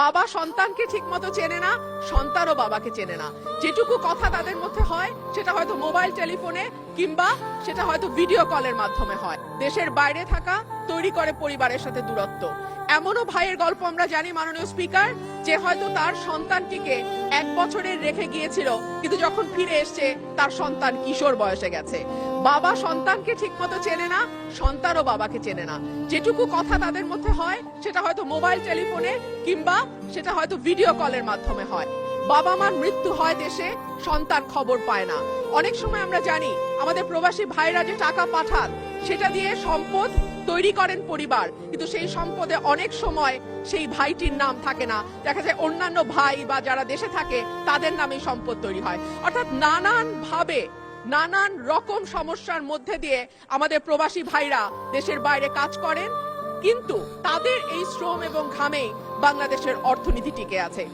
বাবা সন্তানকে ঠিকমতো চেনে না, সন্তানও বাবাকে চেনে না। যেটুকু কথা তাদের মধ্যে হয় সেটা হয়তো মোবাইল টেলিফোনে কিংবা সেটা হয়তো ভিডিও কলের মাধ্যমে হয়। দেশের বাইরে থাকা তৈরি করে পরিবারের সাথে দূরত্ব। এমনও ভাইয়ের গল্প আমরা জানি মাননীয় স্পিকার, যে হয়তো তার সন্তানটিকে 1 বছরের রেখে গিয়েছিল, কিন্তু যখন ফিরে এসছে তার সন্তান কিশোর বয়সে গেছে। বাবা সন্তানকে ঠিকমতো চেনে না, সন্তানও বাবাকে চেনে না। যেটুকু কথা তাদের মধ্যে হয় সেটা হয়তো মোবাইল টেলিফোনে কিংবা সেটা হয়তো ভিডিও কলের মাধ্যমে হয়। বাবা মার মৃত্যু হয় দেশে, সন্তান খবর পায় না। অনেক সময় আমরা জানি আমাদের প্রবাসী ভাইরা যে টাকা পাঠান সেটা দিয়ে সম্পদ তৈরি করেন পরিবার, কিন্তু সেই সম্পদে অনেক সময় সেই ভাইটির নাম থাকে না, দেখা যায় অন্যান্য ভাই বা যারা দেশে থাকে তাদের নামেই সম্পদ তৈরি হয়। অর্থাৎ নানান ভাবে নানান রকম সমস্যার মধ্যে দিয়ে আমাদের প্রবাসী ভাইরা দেশের বাইরে কাজ করেন, কিন্তু তাদের এই শ্রম এবং ঘামে বাংলাদেশের অর্থনীতি টিকে আছে।